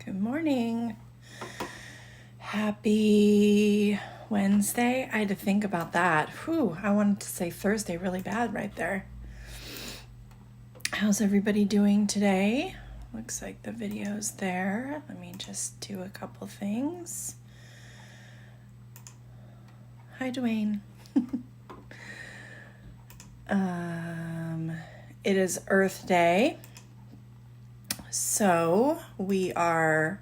Good morning. Happy Wednesday. I had to think about that. Whew, I wanted to say Thursday really bad right there. How's everybody doing today? Looks like the video's there. Let me just do a couple things. Hi, Dwayne. It is Earth Day. So we are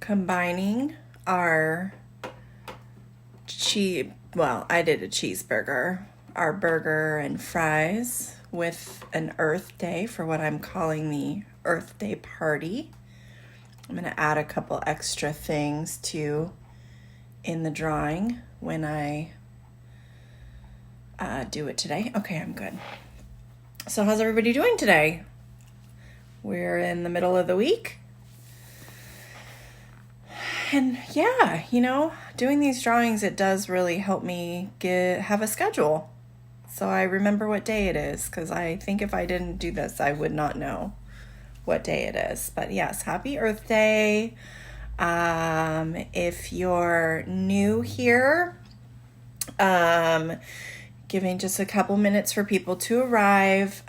combining our I did a cheeseburger, our burger and fries with an Earth Day for what I'm calling the Earth Day party. I'm going to add a couple extra things too in the drawing when I do it today. Okay, I'm good. So how's everybody doing today? We're in the middle of the week. And yeah, doing these drawings, it does really help me have a schedule. So I remember what day it is, because I think if I didn't do this, I would not know what day it is. But yes, happy Earth Day. If you're new here, giving just a couple minutes for people to arrive.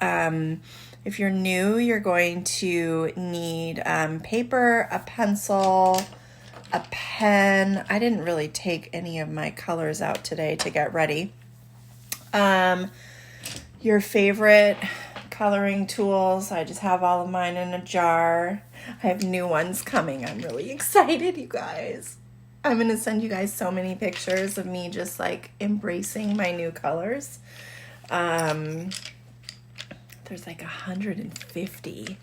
If you're new, you're going to need paper, a pencil, a pen. I didn't really take any of my colors out today to get ready. Your favorite coloring tools. I just have all of mine in a jar. I have new ones coming. I'm really excited, you guys. I'm going to send you guys so many pictures of me just like embracing my new colors. There's like 150.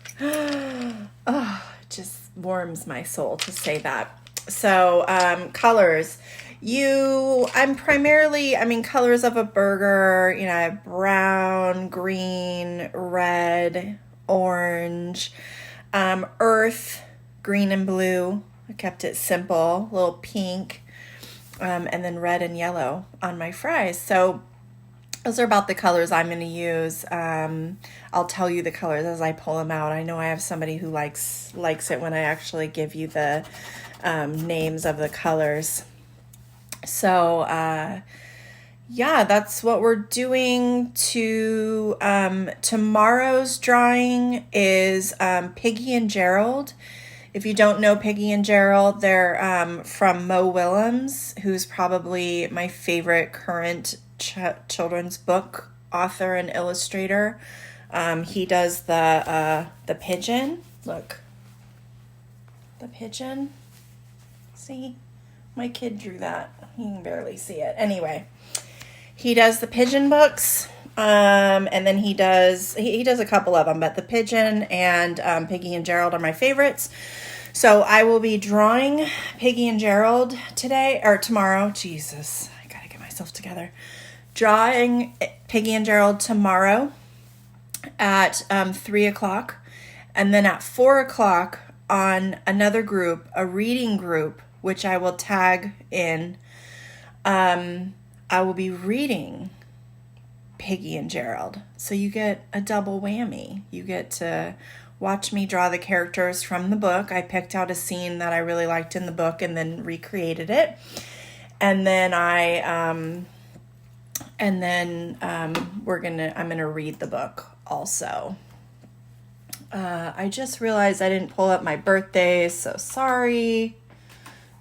Oh, it just warms my soul to say that. So, colors. I'm primarily, colors of a burger, I have brown, green, red, orange, earth, green and blue. I kept it simple, a little pink, and then red and yellow on my fries. So those are about the colors I'm going to use. I'll tell you the colors as I pull them out. I know I have somebody who likes it when I actually give you the names of the colors. So, yeah, that's what we're doing to tomorrow's drawing is Piggy and Gerald. If you don't know Piggy and Gerald, they're from Mo Willems, who's probably my favorite current children's book author and illustrator. He does the pigeon. Look, the pigeon. See, my kid drew that. You can barely see it. Anyway, he does the pigeon books. And then he does a couple of them, but the pigeon and Piggy and Gerald are my favorites. So I will be drawing Piggy and Gerald today or tomorrow. Jesus, I gotta get myself together. Drawing Piggy and Gerald tomorrow at 3 o'clock. And then at 4 o'clock on another group, a reading group, which I will tag in, I will be reading Piggy and Gerald. So you get a double whammy. You get to watch me draw the characters from the book. I picked out a scene that I really liked in the book and then recreated it. And then I'm gonna read the book also. I just realized I didn't pull up my birthdays, so sorry.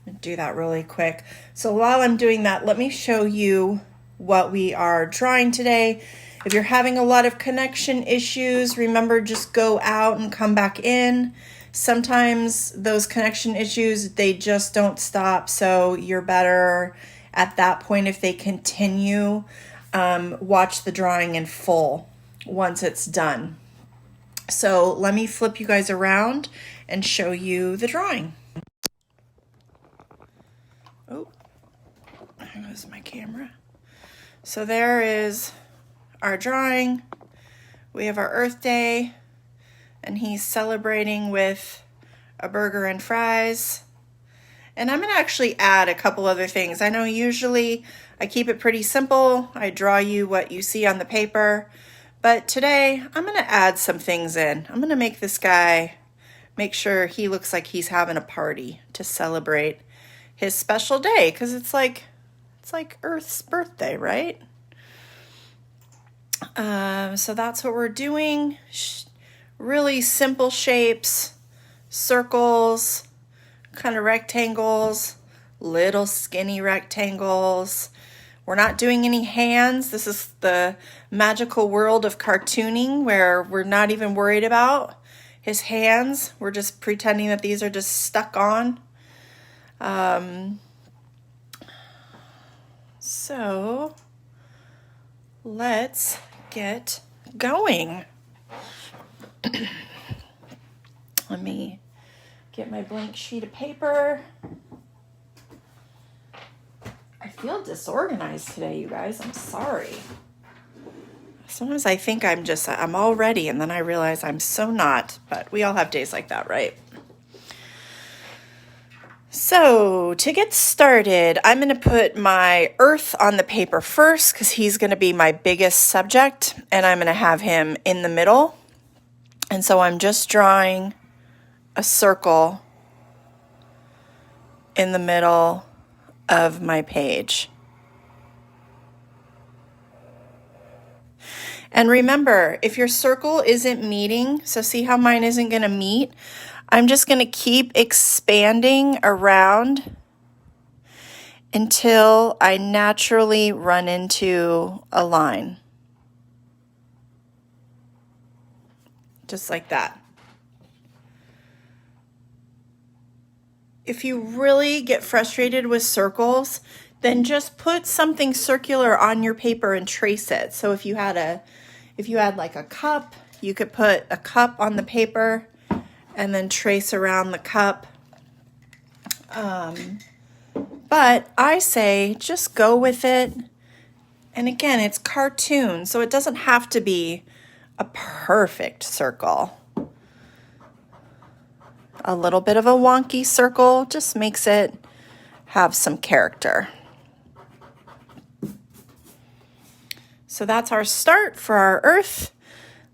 I'm gonna do that really quick. So while I'm doing that, let me show you what we are drawing today. If you're having a lot of connection issues, remember, just go out and come back in. Sometimes those connection issues, they just don't stop. So you're better at that point if they continue, watch the drawing in full once it's done. So let me flip you guys around and show you the drawing. Oh, there goes my camera. So there is our drawing. We have our Earth Day, and he's celebrating with a burger and fries. And I'm going to actually add a couple other things. I know usually I keep it pretty simple. I draw you what you see on the paper. But today I'm going to add some things in. I'm going to make this guy make sure he looks like he's having a party to celebrate his special day, because it's like Earth's birthday, right? So that's what we're doing. Really simple shapes, circles, kind of rectangles, little skinny rectangles. We're not doing any hands. This is the magical world of cartooning where we're not even worried about his hands. We're just pretending that these are just stuck on. So let's get going. Let me get my blank sheet of paper. I feel disorganized today, you guys. I'm sorry. Sometimes I think I'm all ready, and then I realize I'm so not, but we all have days like that, right? So to get started, I'm going to put my Earth on the paper first because he's going to be my biggest subject, and I'm going to have him in the middle. And so I'm just drawing a circle in the middle of my page. And remember, if your circle isn't meeting, so see how mine isn't going to meet, I'm just going to keep expanding around until I naturally run into a line. Just like that. If you really get frustrated with circles, then just put something circular on your paper and trace it. So if you had like a cup, you could put a cup on the paper and then trace around the cup. But I say just go with it. And again, it's cartoon, so it doesn't have to be a perfect circle. A little bit of a wonky circle just makes it have some character. So that's our start for our Earth.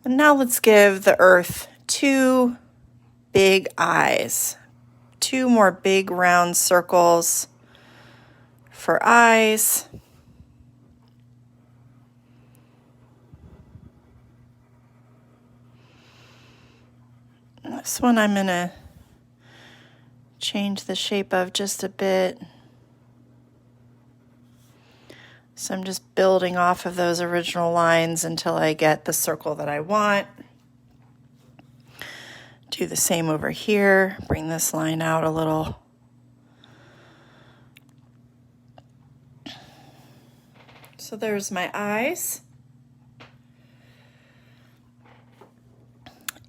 And now let's give the Earth 2 big eyes. 2 more big round circles for eyes. This one I'm going to change the shape of just a bit. So I'm just building off of those original lines until I get the circle that I want. Do the same over here. Bring this line out a little. So there's my eyes.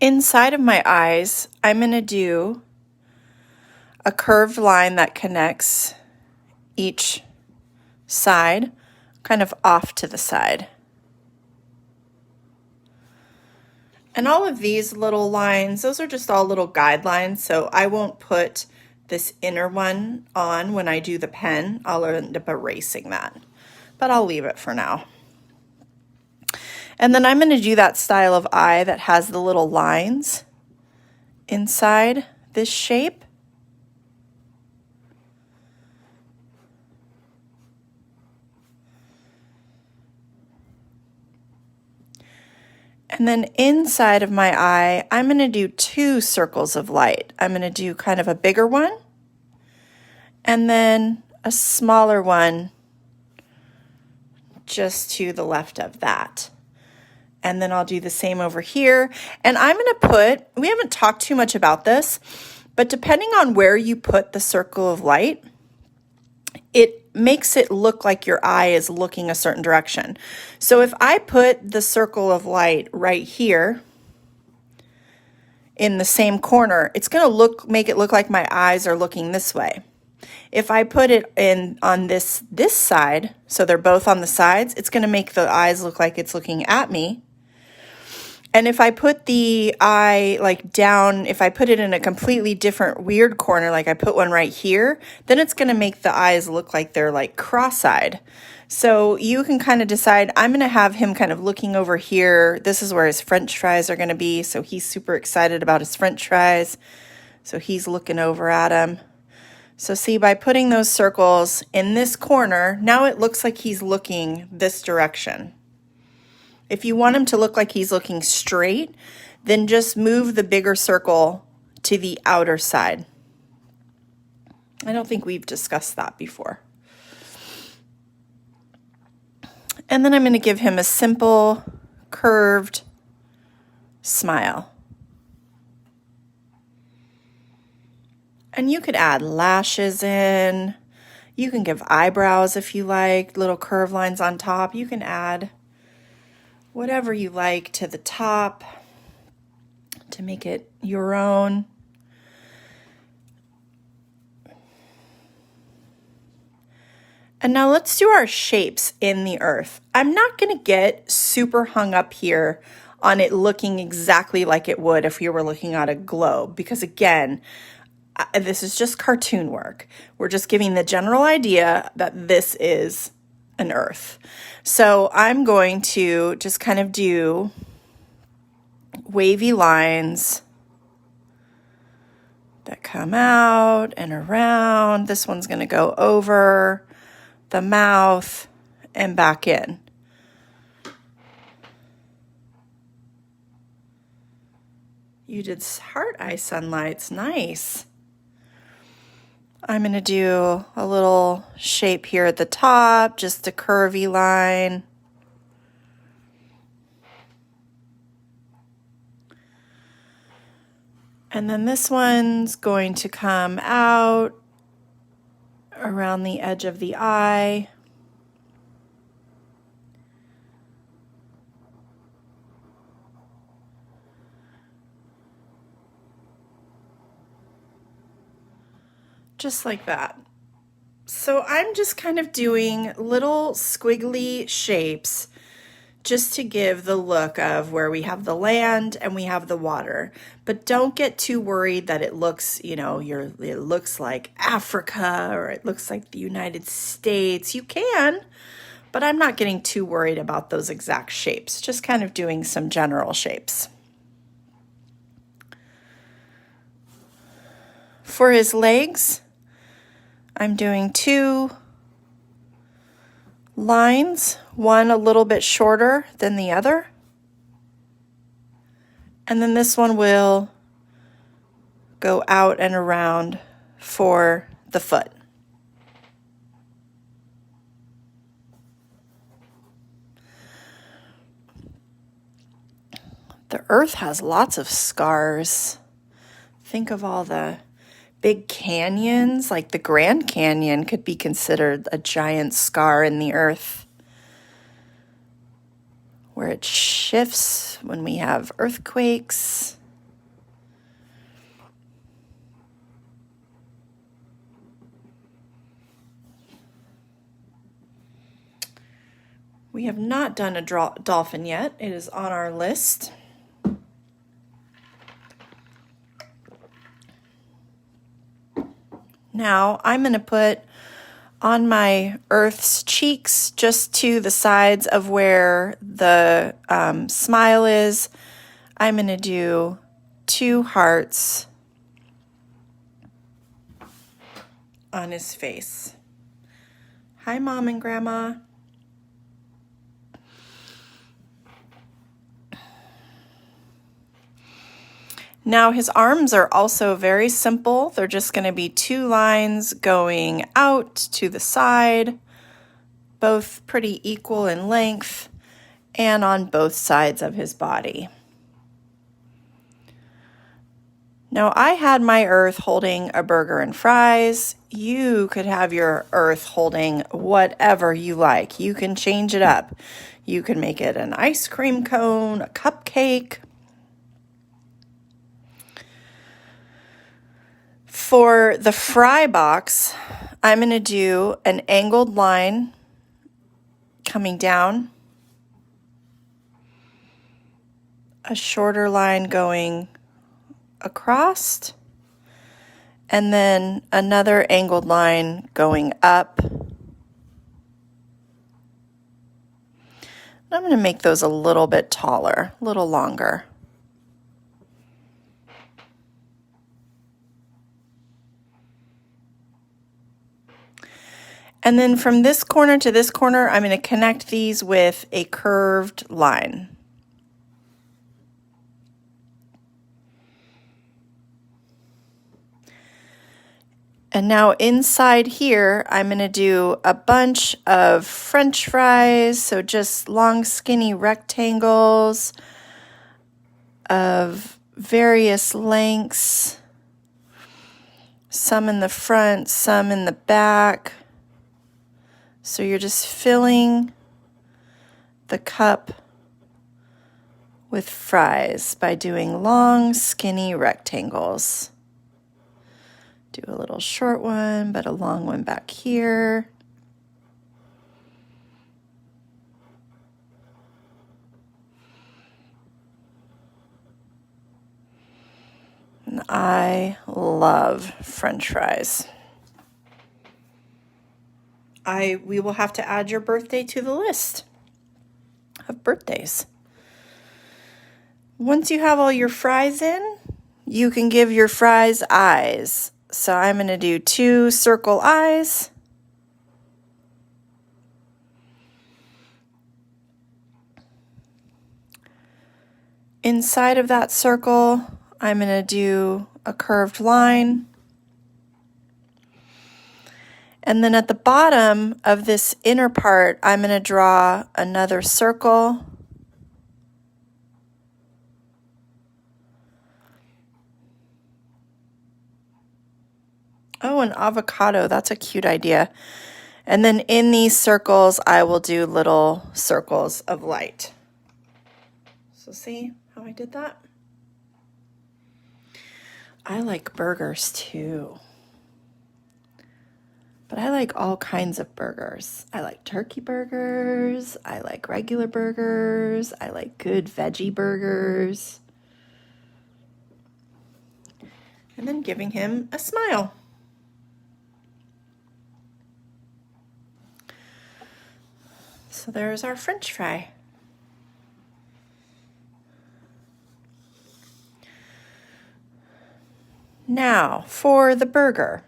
Inside of my eyes, I'm going to do a curved line that connects each side, kind of off to the side. And all of these little lines, those are just all little guidelines, so I won't put this inner one on when I do the pen. I'll end up erasing that, but I'll leave it for now. And then I'm going to do that style of eye that has the little lines inside this shape. And then inside of my eye, I'm going to do 2 circles of light. I'm going to do kind of a bigger one and then a smaller one just to the left of that. And then I'll do the same over here. And I'm going to put, we haven't talked too much about this, but depending on where you put the circle of light, it makes it look like your eye is looking a certain direction. So if I put the circle of light right here in the same corner, it's going to make it look like my eyes are looking this way. If I put it in on this side, so they're both on the sides, it's going to make the eyes look like it's looking at me. And if I put the eye like down, if I put it in a completely different weird corner, like I put one right here, then it's going to make the eyes look like they're like cross-eyed. So you can kind of decide, I'm going to have him kind of looking over here. This is where his French fries are going to be. So he's super excited about his French fries. So he's looking over at him. So see, by putting those circles in this corner, now it looks like he's looking this direction. If you want him to look like he's looking straight, then just move the bigger circle to the outer side. I don't think we've discussed that before. And then I'm going to give him a simple curved smile. And you could add lashes in. You can give eyebrows if you like, little curve lines on top. You can add whatever you like to the top to make it your own. And now let's do our shapes in the earth. I'm not going to get super hung up here on it looking exactly like it would if you were looking at a globe, because again, this is just cartoon work. We're just giving the general idea that this is an earth. So I'm going to just kind of do wavy lines that come out and around. This one's going to go over the mouth and back in. You did heart eye sunlights. Nice. I'm going to do a little shape here at the top, just a curvy line. And then this one's going to come out around the edge of the eye. Just like that. So I'm just kind of doing little squiggly shapes just to give the look of where we have the land and we have the water. But don't get too worried that it looks, it looks like Africa or it looks like the United States. You can, but I'm not getting too worried about those exact shapes. Just kind of doing some general shapes. For his legs, I'm doing 2 lines, one a little bit shorter than the other. And then this one will go out and around for the foot. The earth has lots of scars. Think of all the big canyons, like the Grand Canyon could be considered a giant scar in the earth, where it shifts when we have earthquakes. We have not done a dolphin yet. It is on our list. Now I'm going to put on my earth's cheeks, just to the sides of where the smile is, I'm going to do 2 hearts on his face. Hi, Mom and Grandma. Now his arms are also very simple. They're just going to be 2 lines going out to the side, both pretty equal in length and on both sides of his body. Now I had my earth holding a burger and fries. You could have your earth holding whatever you like. You can change it up. You can make it an ice cream cone, a cupcake. For the fry box, I'm going to do an angled line coming down, a shorter line going across, and then another angled line going up. I'm going to make those a little bit taller, a little longer. And then from this corner to this corner, I'm going to connect these with a curved line. And now inside here, I'm going to do a bunch of French fries, so just long, skinny rectangles of various lengths, some in the front, some in the back. So you're just filling the cup with fries by doing long, skinny rectangles. Do a little short one, but a long one back here. And I love French fries. We will have to add your birthday to the list of birthdays. Once you have all your fries in, you can give your fries eyes. So I'm going to do 2 circle eyes. Inside of that circle, I'm going to do a curved line. And then at the bottom of this inner part, I'm going to draw another circle. Oh, an avocado. That's a cute idea. And then in these circles, I will do little circles of light. So see how I did that? I like burgers too. But I like all kinds of burgers. I like turkey burgers. I like regular burgers. I like good veggie burgers. And then giving him a smile. So there's our French fry. Now for the burger.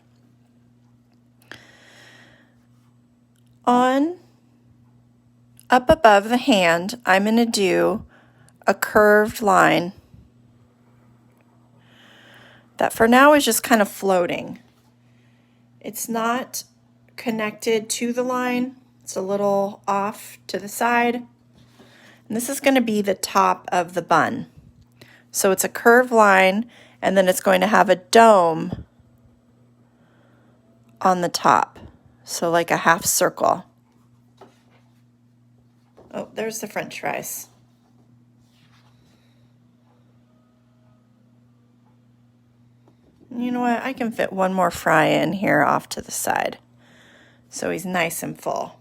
Up above the hand, I'm going to do a curved line that for now is just kind of floating. It's not connected to the line. It's a little off to the side. And this is going to be the top of the bun. So it's a curved line, and then it's going to have a dome on the top. So like a half circle. Oh, there's the French fries. You know what? I can fit one more fry in here off to the side. So he's nice and full.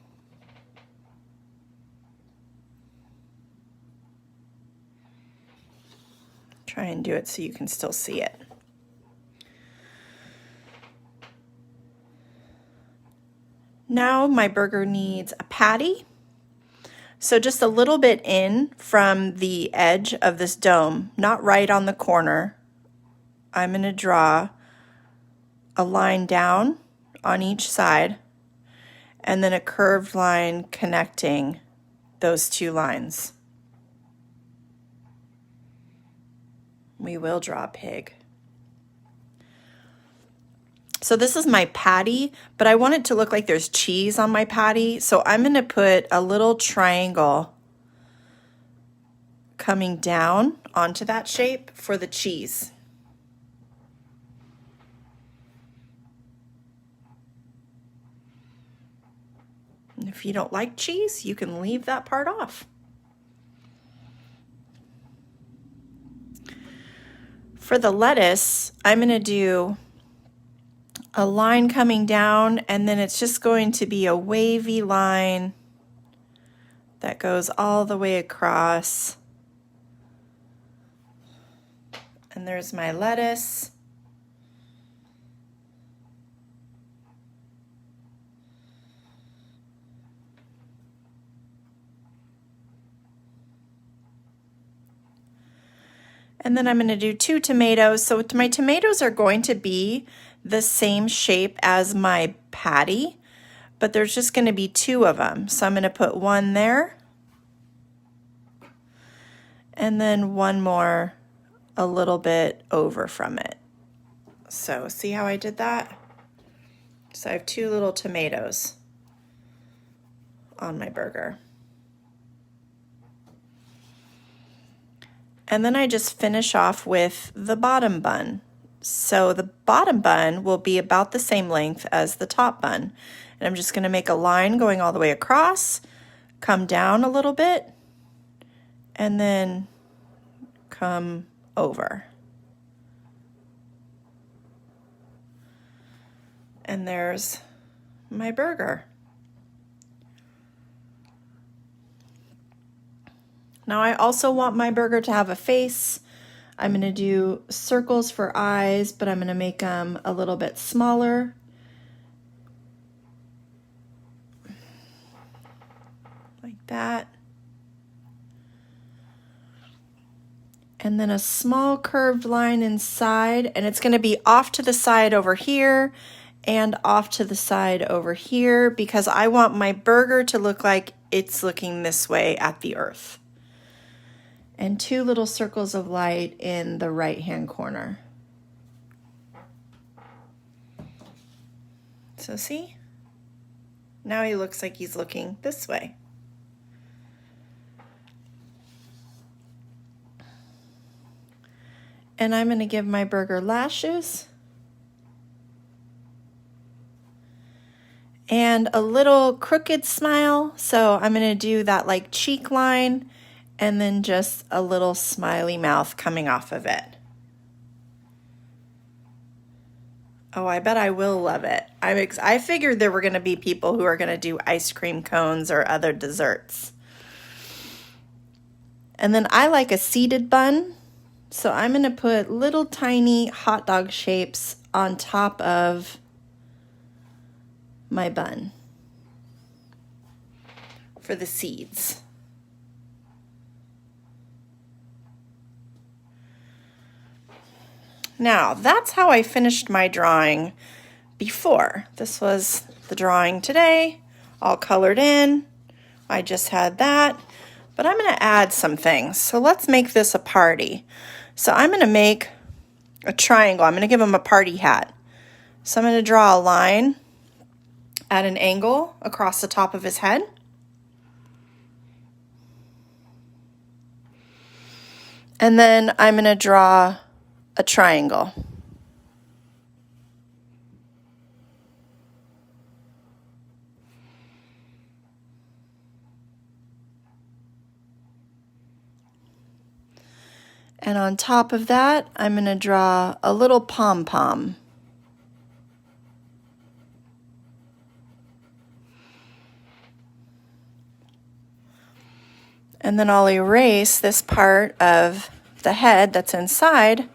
Try and do it so you can still see it. Now my burger needs a patty. So just a little bit in from the edge of this dome, not right on the corner. I'm going to draw a line down on each side and then a curved line connecting those 2 lines. We will draw a pig. So this is my patty, but I want it to look like there's cheese on my patty. So I'm going to put a little triangle coming down onto that shape for the cheese. And if you don't like cheese, you can leave that part off. For the lettuce, I'm going to do a line coming down, and then it's just going to be a wavy line that goes all the way across. And there's my lettuce. And then I'm going to do 2 tomatoes. So my tomatoes are going to be the same shape as my patty, but there's just going to be 2 of them. So I'm going to put 1 there and then 1 more a little bit over from it. So see how I did that? So I have 2 little tomatoes on my burger. And then I just finish off with the bottom bun. So the bottom bun will be about the same length as the top bun. And I'm just going to make a line going all the way across, come down a little bit, and then come over. And there's my burger. Now I also want my burger to have a face. I'm going to do circles for eyes, but I'm going to make them a little bit smaller. Like that. And then a small curved line inside, and it's going to be off to the side over here and off to the side over here because I want my burger to look like it's looking this way at the earth. And 2 little circles of light in the right-hand corner. So see? Now he looks like he's looking this way. And I'm going to give my burger lashes. And a little crooked smile. So I'm going to do that like cheek line and then just a little smiley mouth coming off of it. Oh, I bet I will love it. I figured there were going to be people who are going to do ice cream cones or other desserts. And then I like a seeded bun. So I'm going to put little tiny hot dog shapes on top of my bun for the seeds. Now, that's how I finished my drawing before. This was the drawing today, all colored in. I just had that, but I'm going to add some things. So let's make this a party. So I'm going to make a triangle. I'm going to give him a party hat. So I'm going to draw a line at an angle across the top of his head. And then I'm going to draw a triangle. And on top of that, I'm going to draw a little pom-pom. And then I'll erase this part of the head that's inside.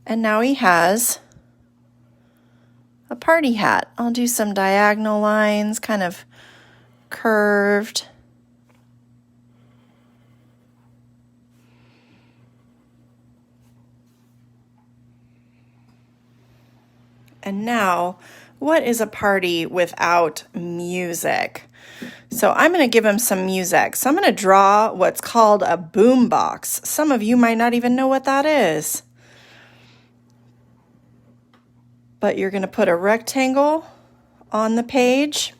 And now he has a party hat. I'll do some diagonal lines, kind of curved. And now, what is a party without music? So I'm going to give him some music. So I'm going to draw what's called a boom box. Some of you might not even know what that is. But you're going to put a rectangle on the page.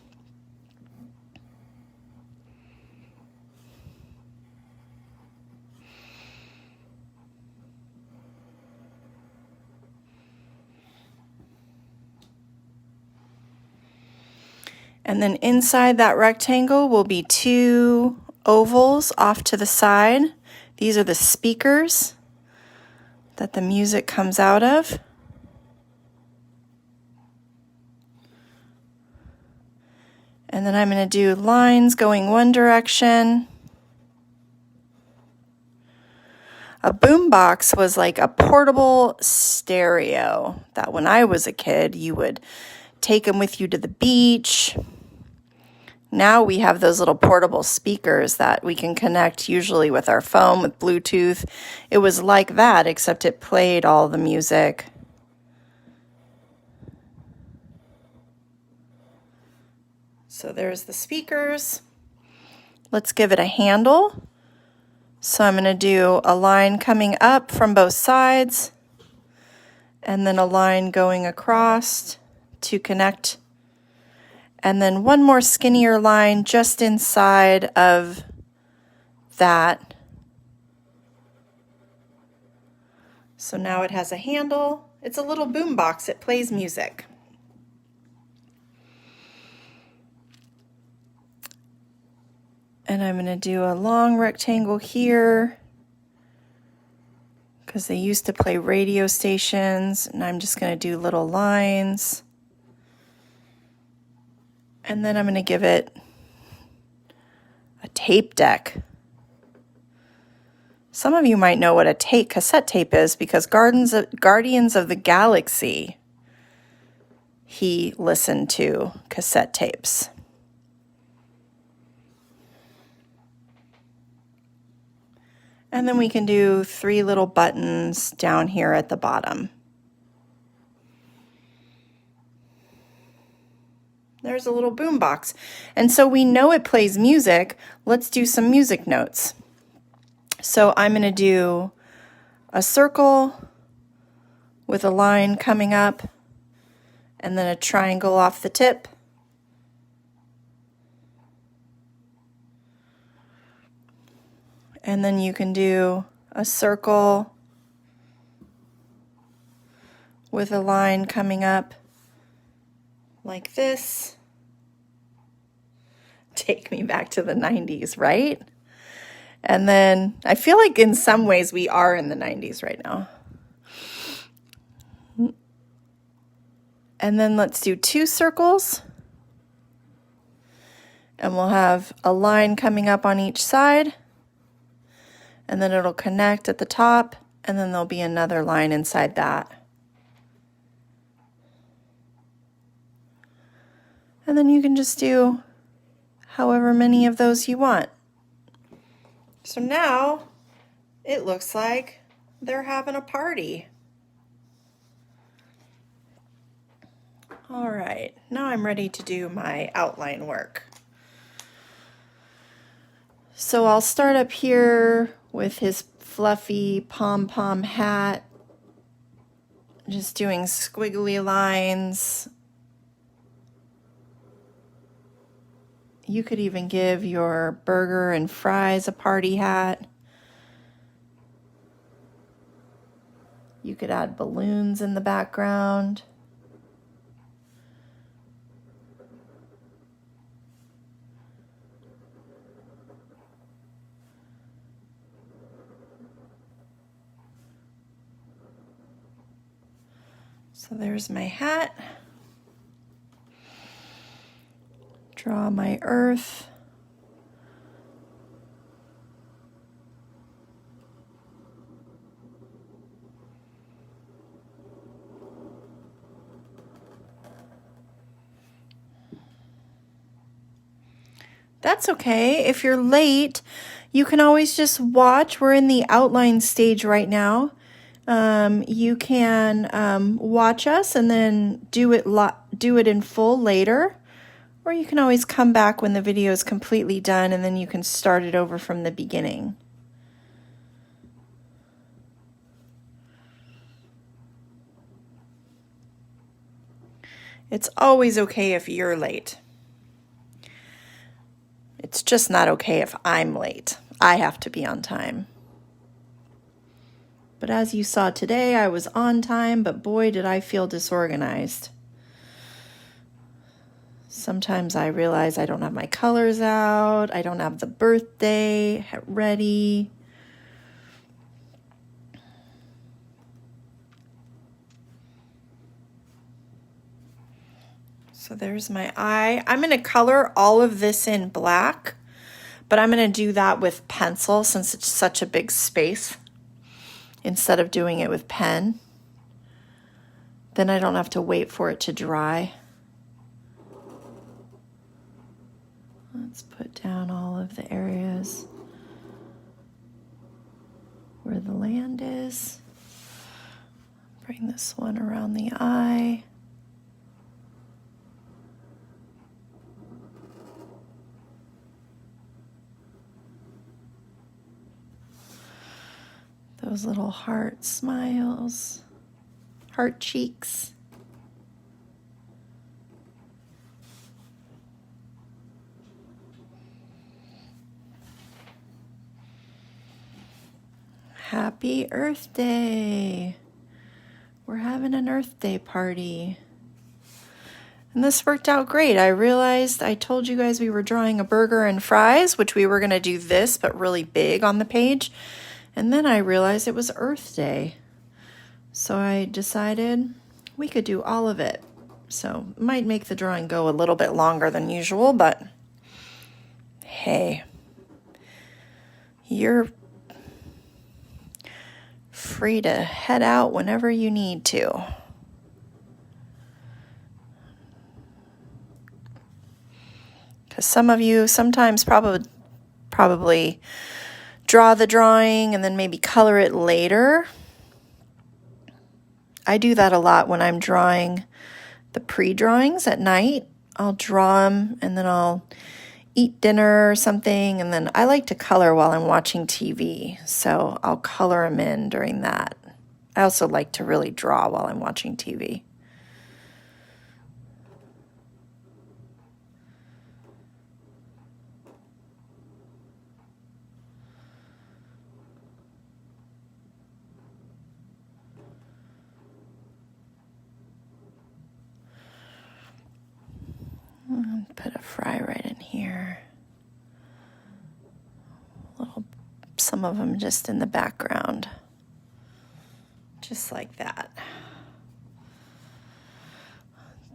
And then inside that rectangle will be 2 ovals off to the side. These are the speakers that the music comes out of. And then I'm going to do lines going one direction. A boombox was like a portable stereo that when I was a kid, you would take them with you to the beach. Now we have those little portable speakers that we can connect usually with our phone with Bluetooth. It was like that, except it played all the music. So there's the speakers. Let's give it a handle. So I'm going to do a line coming up from both sides and then a line going across to connect, and then one more skinnier line just inside of that. So now it has a handle. It's a little boom box. It plays music. And I'm going to do a long rectangle here because they used to play radio stations, and I'm just going to do little lines. And then I'm going to give it a tape deck. Some of you might know what a cassette tape is because Guardians of the Galaxy, he listened to cassette tapes. And then we can do 3 little buttons down here at the bottom. There's a little boom box. And so we know it plays music. Let's do some music notes. So I'm going to do a circle with a line coming up and then a triangle off the tip. And then you can do a circle with a line coming up like this. Take me back to the 90s, right? And then I feel like in some ways we are in the 90s right now. And then let's do 2 circles. And we'll have a line coming up on each side. And then it'll connect at the top, and then there'll be another line inside that. And then you can just do however many of those you want. So now it looks like they're having a party. All right, now I'm ready to do my outline work. So I'll start up here with his fluffy pom-pom hat, just doing squiggly lines. You could even give your burger and fries a party hat. You could add balloons in the background. So there's my hat. Draw my earth. That's okay. If you're late, you can always just watch. We're in the outline stage right now. You can watch us and then do it in full later, or you can always come back when the video is completely done and then you can start it over from the beginning. It's always okay if you're late. It's just not okay if I'm late. I have to be on time. But as you saw today, I was on time, but boy, did I feel disorganized. Sometimes I realize I don't have my colors out. I don't have the birthday ready. So there's my eye. I'm going to color all of this in black, but I'm going to do that with pencil since it's such a big space instead of doing it with pen. Then I don't have to wait for it to dry. Let's put down all of the areas where the land is. Bring this one around the eye. those little heart smiles, heart cheeks. Happy Earth Day. We're having an Earth Day party. And this worked out great. I realized I told you guys we were drawing a burger and fries, which we were going to do this, but really big on the page. And then I realized it was Earth Day. So I decided we could do all of it. So it might make the drawing go a little bit longer than usual, but hey, you're free to head out whenever you need to. Because some of you sometimes probably draw the drawing and then maybe color it later. I do that a lot when I'm drawing the pre-drawings at night. I'll draw them and then I'll eat dinner or something, and then I like to color while I'm watching TV, so I'll color them in during that. I also like to really draw while I'm watching TV. Put a fry right in here. Some of them just in the background. Just like that.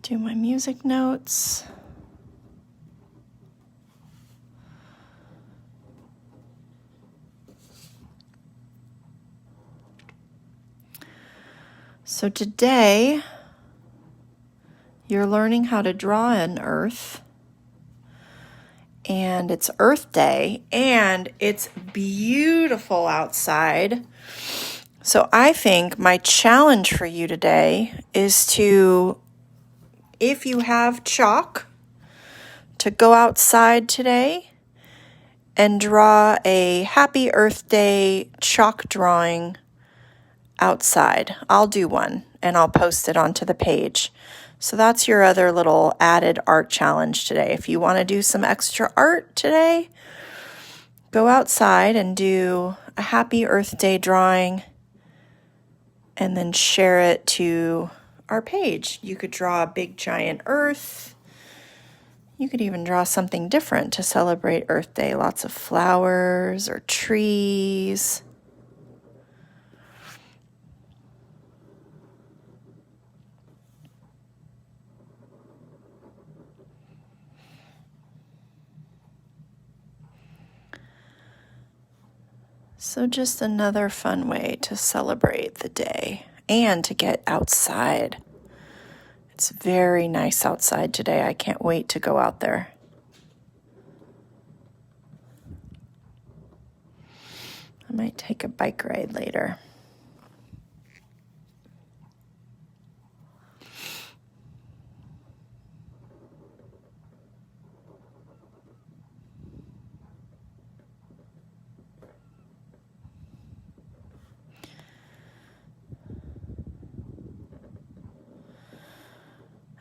Do my music notes. So today, you're learning how to draw an earth. And it's Earth Day, and it's beautiful outside. So I think my challenge for you today is to, if you have chalk, to go outside today and draw a Happy Earth Day chalk drawing outside. I'll do one, and I'll post it onto the page. So that's your other little added art challenge today. If you want to do some extra art today, go outside and do a Happy Earth Day drawing and then share it to our page. You could draw a big giant earth. You could even draw something different to celebrate Earth Day. Lots of flowers or trees. So just another fun way to celebrate the day and to get outside. It's very nice outside today. I can't wait to go out there. I might take a bike ride later.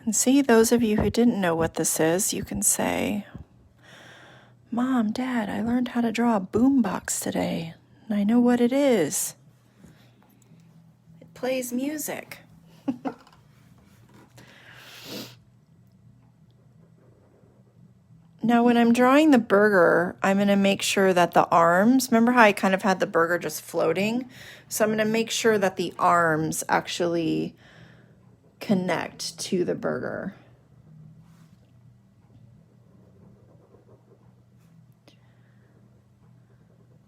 And see, those of you who didn't know what this is, you can say, Mom, Dad, I learned how to draw a boombox today, and I know what it is. It plays music. Now, when I'm drawing the burger, I'm going to make sure that the arms, remember how I kind of had the burger just floating? So I'm going to make sure that the arms actually connect to the burger.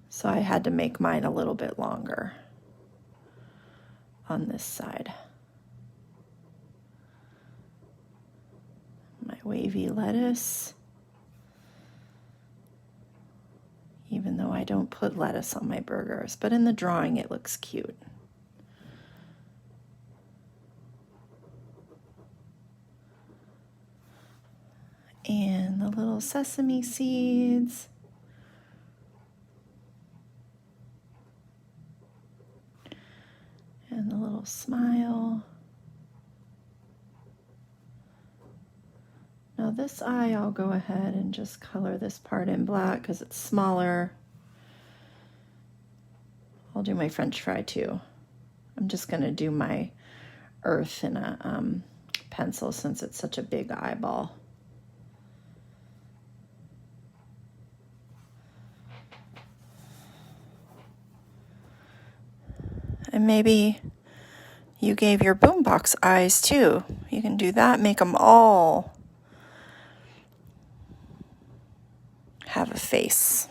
So I had to make mine a little bit longer on this side. My wavy lettuce. Even though I don't put lettuce on my burgers, but in the drawing it looks cute. And the little sesame seeds. Little smile. Now this eye, I'll go ahead and just color this part in black because it's smaller. I'll do my French fry too. I'm just gonna do my earth in a pencil since it's such a big eyeball. And maybe you gave your boombox eyes too. You can do that, make them all have a face.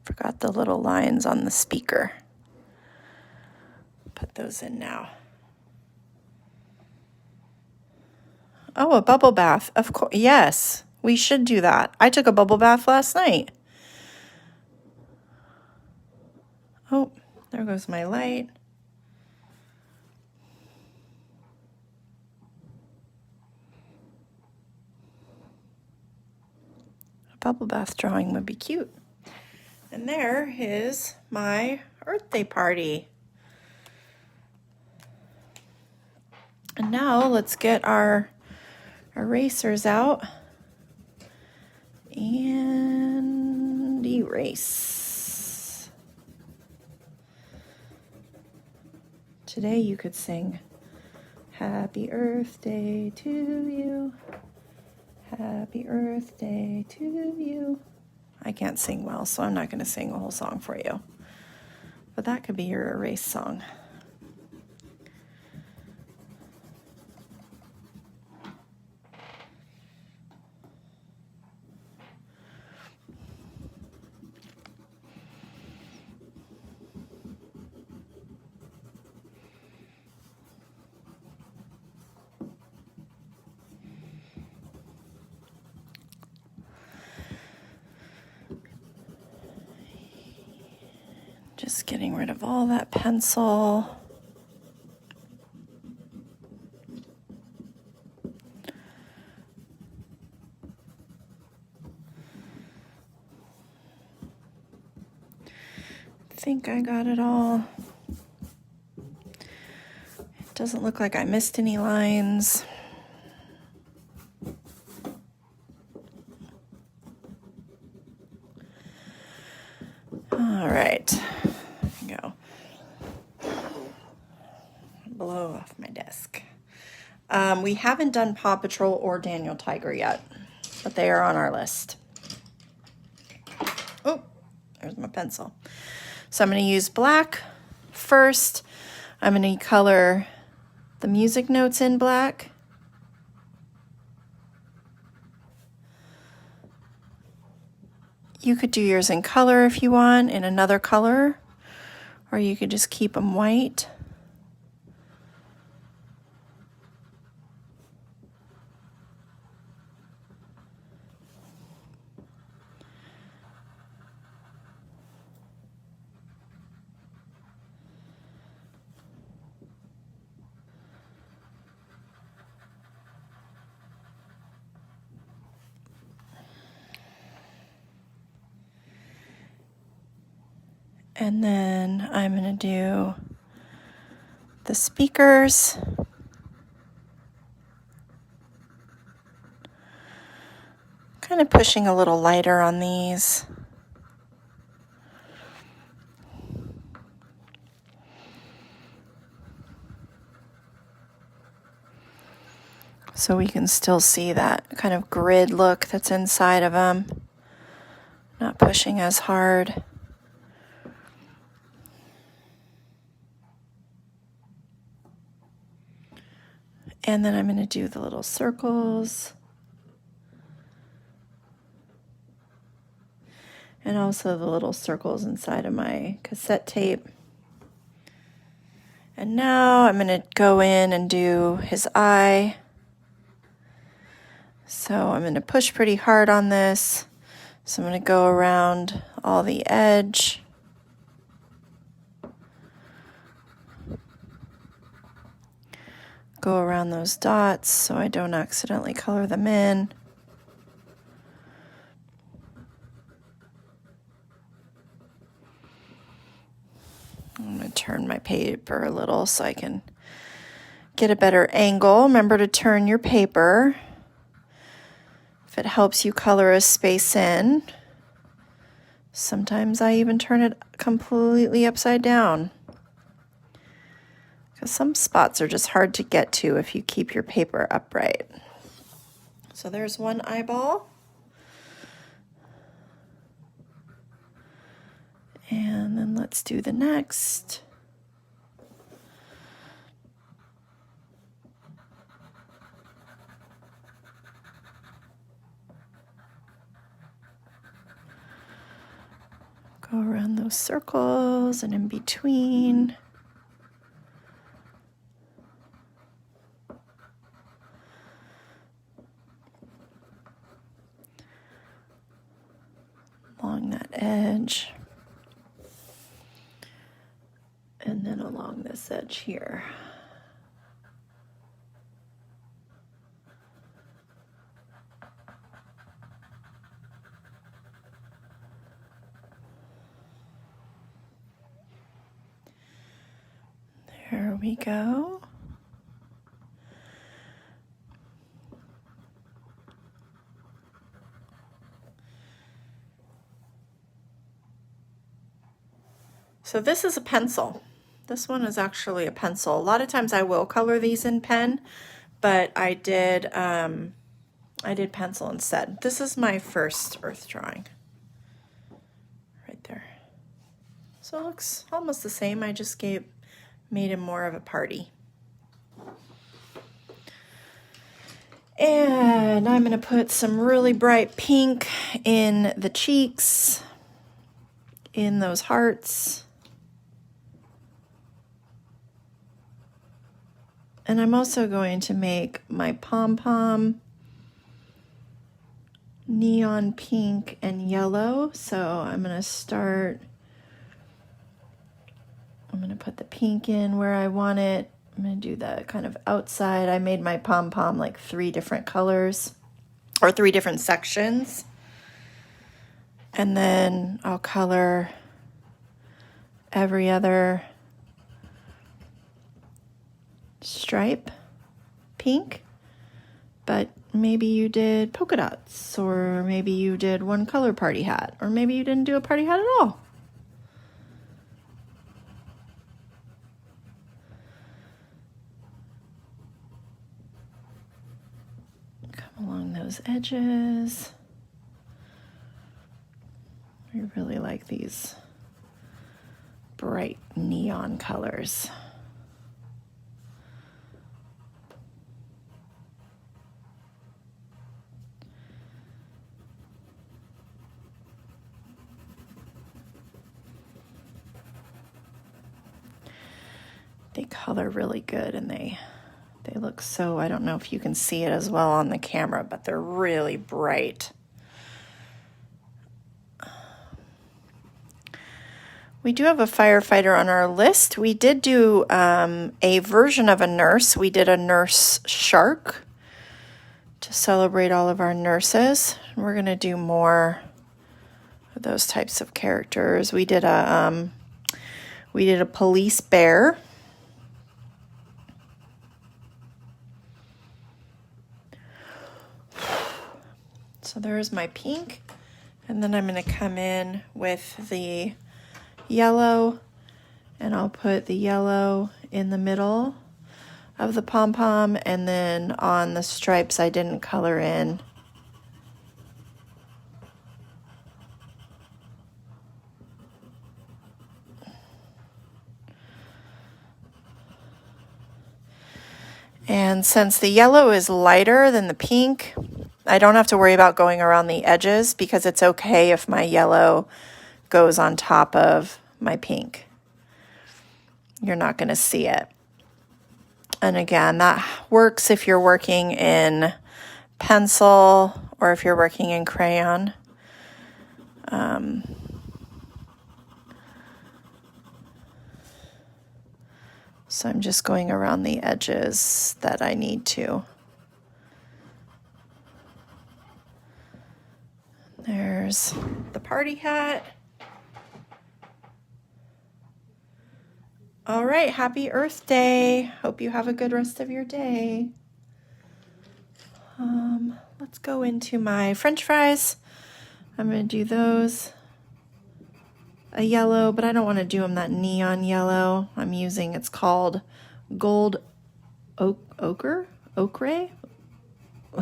Forgot the little lines on the speaker. Put those in now. Oh, a bubble bath. Of course. Yes, we should do that. I took a bubble bath last night. Oh, there goes my light. A bubble bath drawing would be cute. And there is my Earth Day party. And now let's get our erasers out and erase. Today you could sing Happy Earth Day to you. Happy Earth Day to you. I can't sing well, so I'm not going to sing the whole song for you. But that could be your erase song. Just getting rid of all that pencil. I think I got it all. It doesn't look like I missed any lines. All right. Go. Blow off my desk. We haven't done Paw Patrol or Daniel Tiger yet, but they are on our list. Oh, there's my pencil. So I'm going to use black first. I'm going to color the music notes in black. You could do yours in color if you want, in another color, or you could just keep them white. And then I'm going to do the speakers. Kind of pushing a little lighter on these. So we can still see that kind of grid look that's inside of them. Not pushing as hard. And then I'm going to do the little circles. And also the little circles inside of my cassette tape. And now I'm going to go in and do his eye. So I'm going to push pretty hard on this. So I'm going to go around all the edge. Go around those dots so I don't accidentally color them in. I'm going to turn my paper a little so I can get a better angle. Remember to turn your paper if it helps you color a space in. Sometimes I even turn it completely upside down, because some spots are just hard to get to if you keep your paper upright. So there's one eyeball. And then let's do the next. Go around those circles and in between. Along that edge. And then along this edge here. There we go. So this is a pencil. This one is actually a pencil. A lot of times I will color these in pen, but I did pencil instead. This is my first earth drawing. Right there. So it looks almost the same. I just made him more of a party. And I'm going to put some really bright pink in the cheeks, in those hearts. And I'm also going to make my pom-pom neon pink and yellow. So I'm going to put the pink in where I want it. I'm going to do the kind of outside. I made my pom-pom like 3 different colors or 3 different sections. And then I'll color every other stripe pink, but maybe you did polka dots, or maybe you did one color party hat, or maybe you didn't do a party hat at all. Come along those edges. I really like these bright neon colors. They color really good, and they look so, I don't know if you can see it as well on the camera, but they're really bright. We do have a firefighter on our list. We did do a version of a nurse. We did a nurse shark to celebrate all of our nurses. We're going to do more of those types of characters. We did a police bear. So there's my pink, and then I'm going to come in with the yellow, and I'll put the yellow in the middle of the pom-pom, and then on the stripes I didn't color in. And since the yellow is lighter than the pink, I don't have to worry about going around the edges, because it's okay if my yellow goes on top of my pink. You're not going to see it. And again, that works if you're working in pencil or if you're working in crayon. So I'm just going around the edges that I need to. There's the party hat. All right, happy Earth Day. Hope you have a good rest of your day. Let's go into my French fries. I'm going to do those a yellow, but I don't want to do them that neon yellow. I'm using, it's called Gold Ochre? Ochre?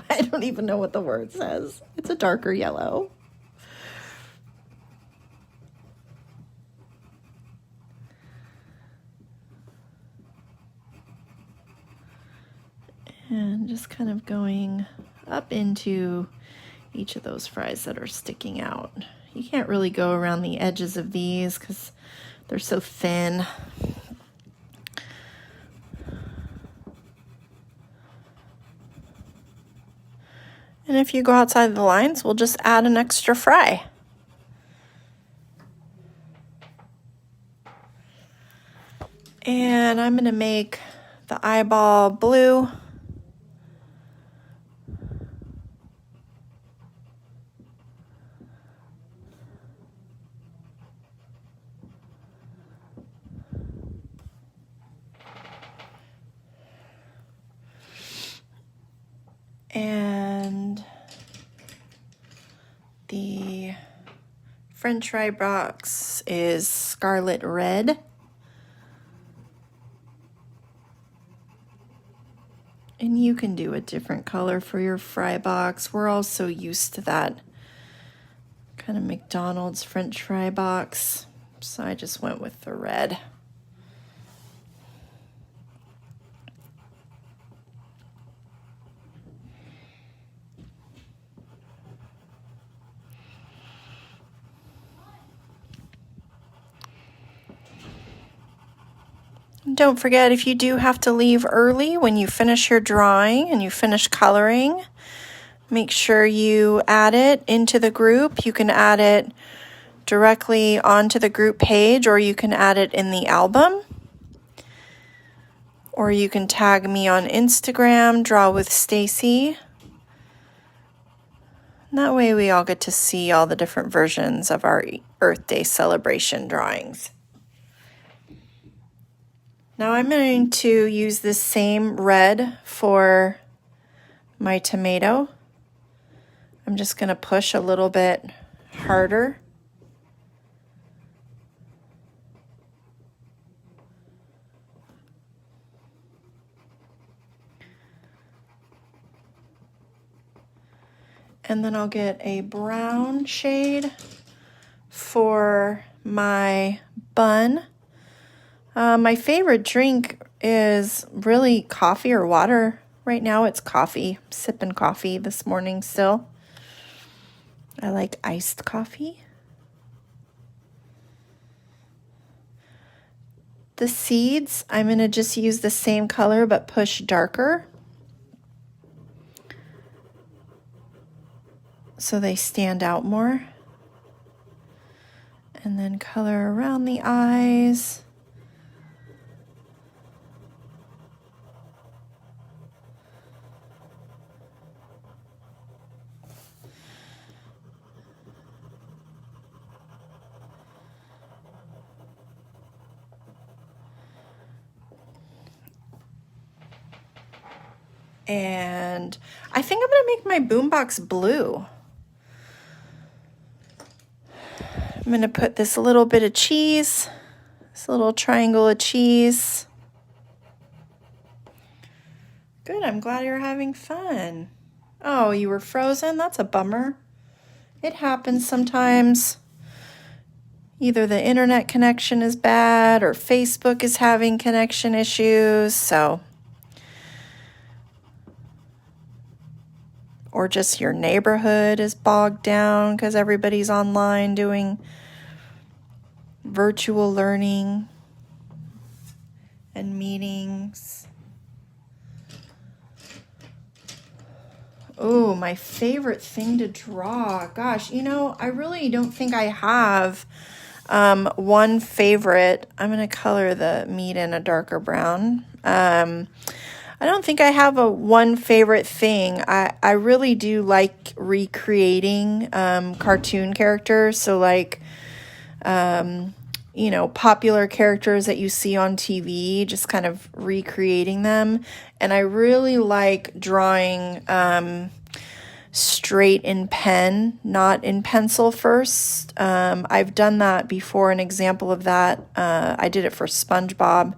I don't even know what the word says. It's a darker yellow. And just kind of going up into each of those fries that are sticking out. You can't really go around the edges of these because they're so thin. And if you go outside the lines, we'll just add an extra fry. And I'm going to make the eyeball blue. And the French fry box is scarlet red. And you can do a different color for your fry box. We're all so used to that kind of McDonald's French fry box. So I just went with the red. Don't forget, if you do have to leave early when you finish your drawing and you finish coloring, make sure you add it into the group. You can add it directly onto the group page, or you can add it in the album. Or you can tag me on Instagram, Draw with Stacy. That way we all get to see all the different versions of our Earth Day celebration drawings. Now I'm going to use this same red for my tomato. I'm just going to push a little bit harder. And then I'll get a brown shade for my bun. My favorite drink is really coffee or water. Right now it's coffee. I'm sipping coffee this morning still. I like iced coffee. The seeds, I'm going to just use the same color but push darker, so they stand out more. And then color around the eyes. And I think I'm going to make my boombox blue. I'm going to put this little bit of cheese, this little triangle of cheese. Good, I'm glad you're having fun. Oh, you were frozen? That's a bummer. It happens sometimes. Either the internet connection is bad or Facebook is having connection issues, or just your neighborhood is bogged down because everybody's online doing virtual learning and meetings. Oh, my favorite thing to draw. Gosh, I really don't think I have one favorite. I'm going to color the meat in a darker brown. I don't think I have one favorite thing. I really do like recreating cartoon characters. So like you know, popular characters that you see on TV, just kind of recreating them. And I really like drawing straight in pen, not in pencil first. I've done that before, an example of that. I did it for SpongeBob.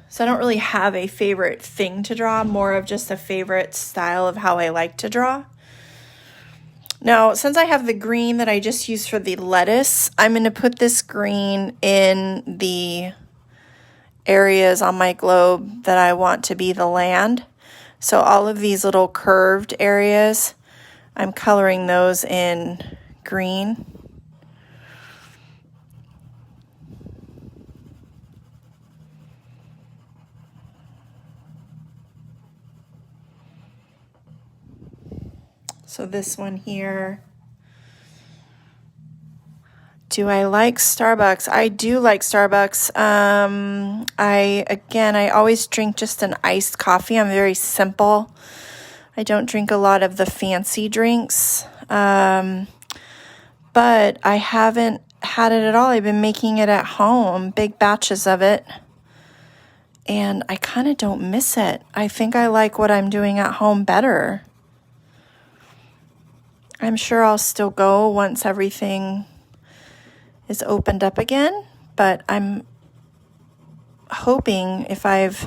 So I don't really have a favorite thing to draw, more of just a favorite style of how I like to draw. Now, since I have the green that I just used for the lettuce, I'm going to put this green in the areas on my globe that I want to be the land. So all of these little curved areas, I'm coloring those in green. So this one here. Do I like Starbucks? I do like Starbucks. I always drink just an iced coffee. I'm very simple. I don't drink a lot of the fancy drinks. But I haven't had it at all. I've been making it at home, big batches of it. And I kind of don't miss it. I think I like what I'm doing at home better. I'm sure I'll still go once everything is opened up again, but I'm hoping if I've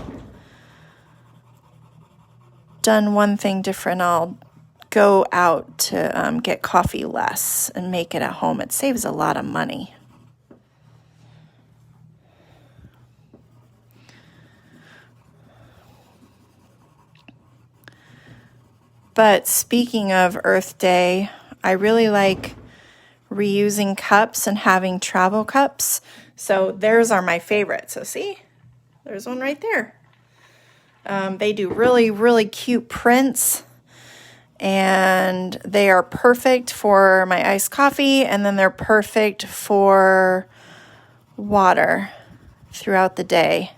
done one thing different, I'll go out to get coffee less and make it at home. It saves a lot of money. But speaking of Earth Day, I really like reusing cups and having travel cups. So theirs are my favorite. So see, there's one right there. They do really, really cute prints, and they are perfect for my iced coffee, and then they're perfect for water throughout the day.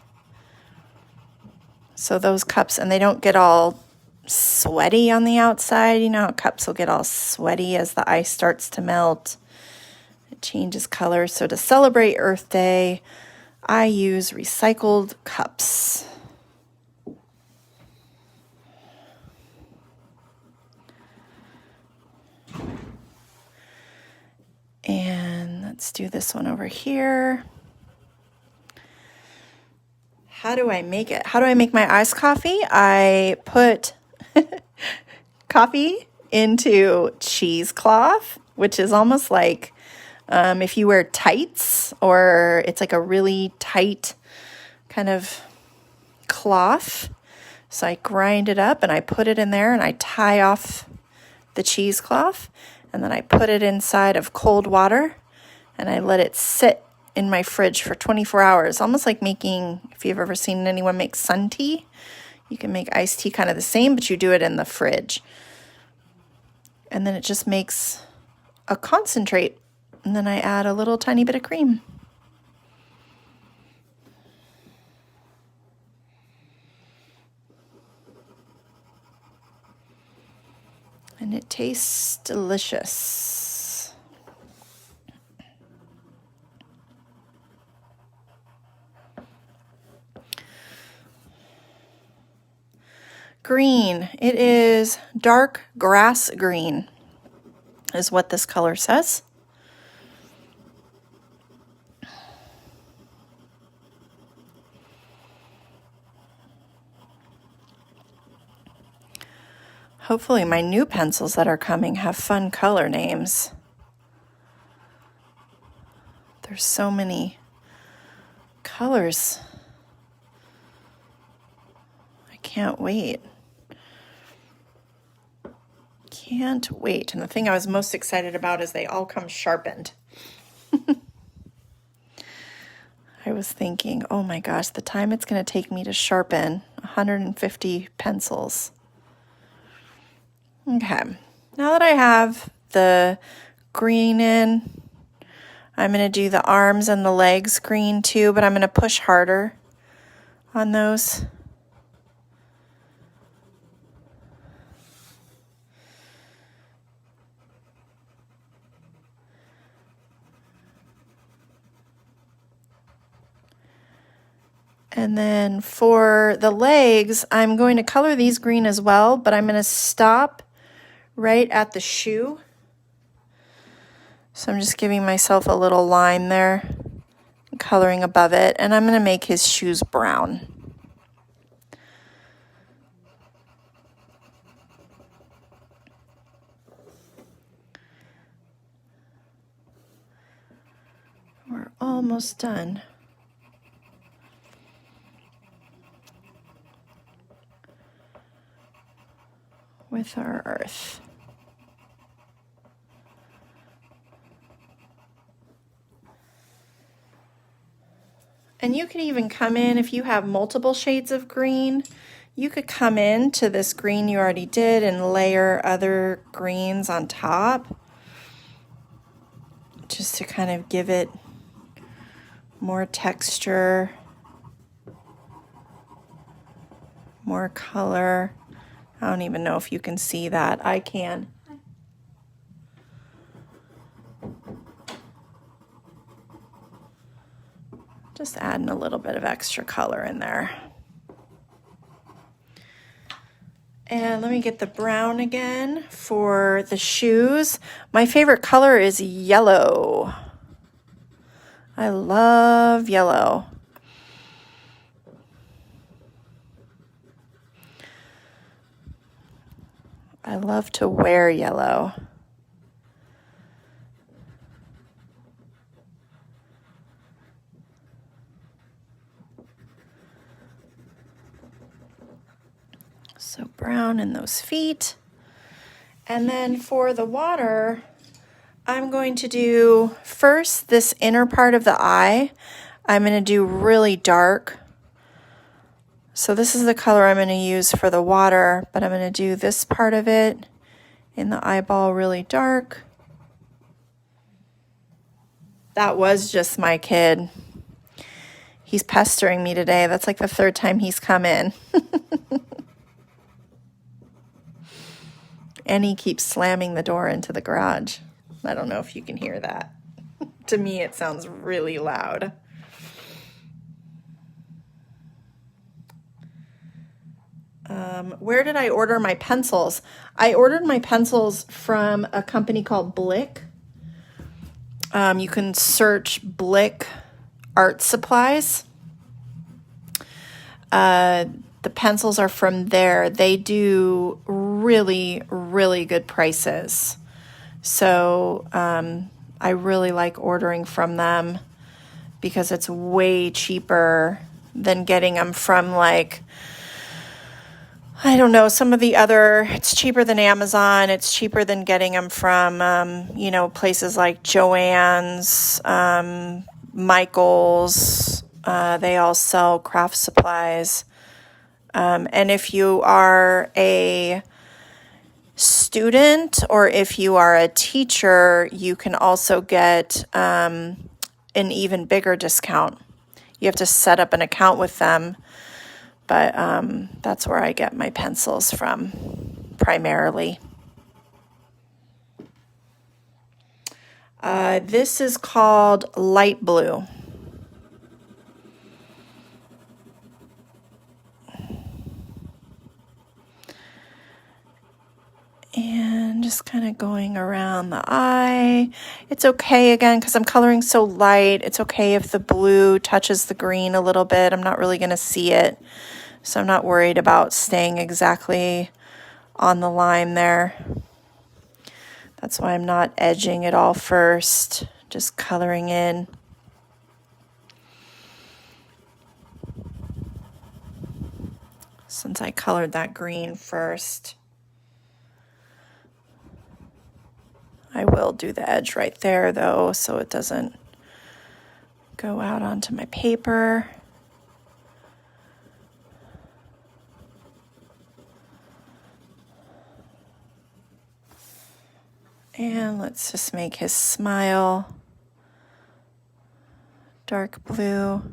So those cups, and they don't get all sweaty on the outside. You know how cups will get all sweaty as the ice starts to melt. It changes color. So to celebrate Earth Day, I use recycled cups. And let's do this one over here. How do I make it? How do I make my iced coffee? I put coffee into cheesecloth, which is almost like if you wear tights, or it's like a really tight kind of cloth. So I grind it up and I put it in there and I tie off the cheesecloth, and then I put it inside of cold water and I let it sit in my fridge for 24 hours, almost like making, if you've ever seen anyone make sun tea, you can make iced tea kind of the same, but you do it in the fridge. And then it just makes a concentrate. And then I add a little tiny bit of cream. And it tastes delicious. Green. It is dark grass green, is what this color says. Hopefully my new pencils that are coming have fun color names. There's so many colors. I can't wait. Can't wait. And the thing I was most excited about is they all come sharpened. I was thinking, oh my gosh, the time it's going to take me to sharpen 150 pencils. Okay, now that I have the green in, I'm going to do the arms and the legs green too, but I'm going to push harder on those. And then for the legs, I'm going to color these green as well, but I'm going to stop right at the shoe. So I'm just giving myself a little line there, coloring above it, and I'm going to make his shoes brown. We're almost done. With our earth. And you can even come in, if you have multiple shades of green, you could come in to this green you already did and layer other greens on top, just to kind of give it more texture, more color. I don't even know if you can see that. I can. Just adding a little bit of extra color in there. And let me get the brown again for the shoes. My favorite color is yellow. I love yellow. I love to wear yellow. So brown in those feet. And then for the water, I'm going to do first this inner part of the eye. I'm going to do really dark. So this is the color I'm going to use for the water, but I'm going to do this part of it in the eyeball really dark. That was just my kid. He's pestering me today. That's like the third time he's come in. And he keeps slamming the door into the garage. I don't know if you can hear that. To me, it sounds really loud. Where did I order my pencils? I ordered my pencils from a company called Blick. You can search Blick art supplies. The pencils are from there. They do really, really good prices. So I really like ordering from them because it's way cheaper than getting them from, like, I don't know, some of the other, it's cheaper than Amazon. It's cheaper than getting them from, places like Joann's, Michael's. They all sell craft supplies. And if you are a student or if you are a teacher, you can also get an even bigger discount. You have to set up an account with them, but that's where I get my pencils from primarily. This is called Light Blue. And just kind of going around the eye. It's okay again because I'm coloring so light. It's okay if the blue touches the green a little bit. I'm not really going to see it. So I'm not worried about staying exactly on the line there. That's why I'm not edging it all first. Just coloring in. Since I colored that green first, I will do the edge right there though, so it doesn't go out onto my paper. And let's just make his smile dark blue.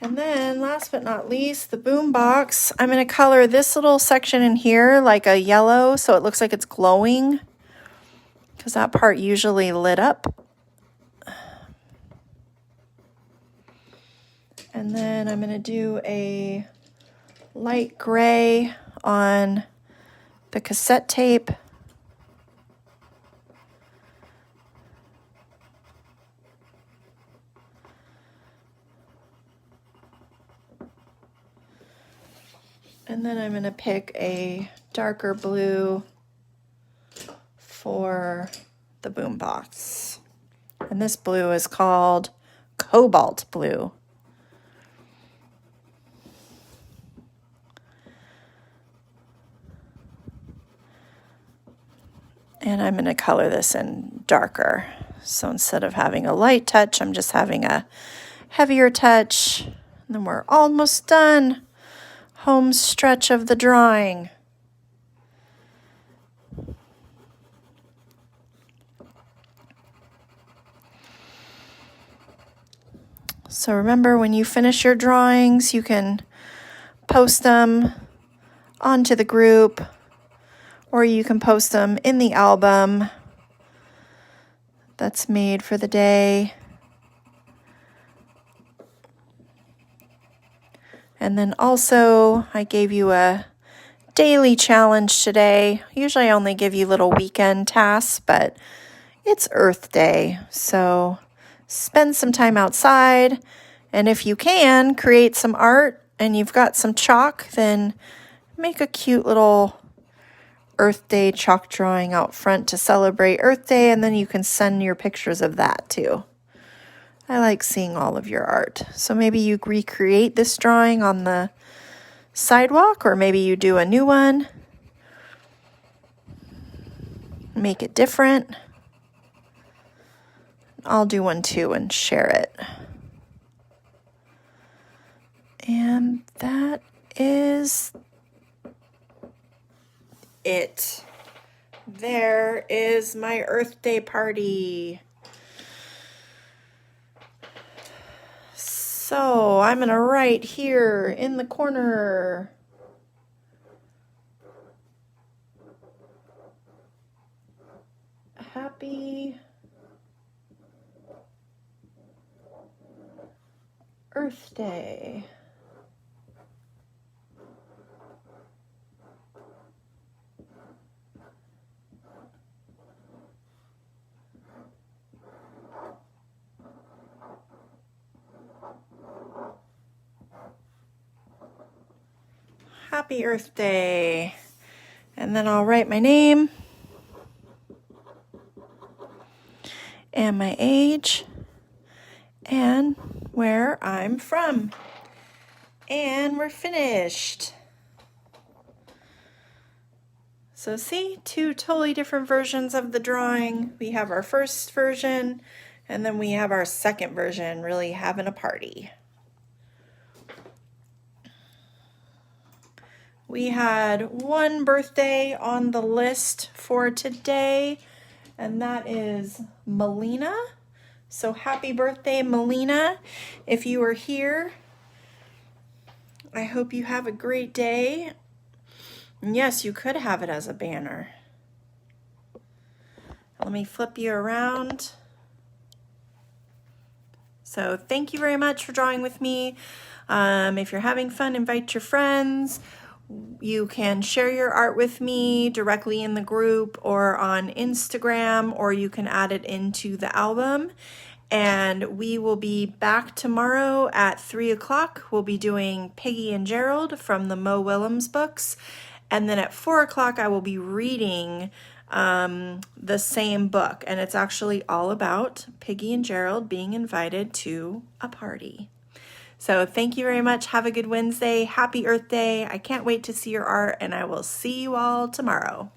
And then last but not least, the boom box. I'm going to color this little section in here like a yellow so it looks like it's glowing, because that part usually lit up. And And then I'm going to do a light gray on the cassette tape. And then I'm going to pick a darker blue for the boombox. And this blue is called Cobalt Blue. And I'm going to color this in darker. So instead of having a light touch, I'm just having a heavier touch. And then we're almost done. Home stretch of the drawing. So remember, when you finish your drawings, you can post them onto the group, or you can post them in the album that's made for the day. And then also, I gave you a daily challenge today. Usually I only give you little weekend tasks, but it's Earth Day, so spend some time outside. And if you can, create some art, and you've got some chalk, then make a cute little Earth Day chalk drawing out front to celebrate Earth Day, and then you can send your pictures of that too. I like seeing all of your art. So maybe you recreate this drawing on the sidewalk, or maybe you do a new one. Make it different. I'll do one too and share it. And that is it. There is my Earth Day party. So I'm going to write here in the corner, Happy Earth Day. Happy Earth Day. And then I'll write my name and my age and where I'm from. And we're finished. So see, two totally different versions of the drawing. We have our first version, and then we have our second version, really having a party. We had one birthday on the list for today, and that is Melina. So happy birthday, Melina. If you are here, I hope you have a great day. And yes, you could have it as a banner. Let me flip you around. So thank you very much for drawing with me. If you're having fun, invite your friends. You can share your art with me directly in the group or on Instagram, or you can add it into the album. And we will be back tomorrow at 3 o'clock. We'll be doing Piggy and Gerald from the Mo Willems books. And then at 4 o'clock, I will be reading the same book. And it's actually all about Piggy and Gerald being invited to a party. So thank you very much. Have a good Wednesday. Happy Earth Day. I can't wait to see your art, and I will see you all tomorrow.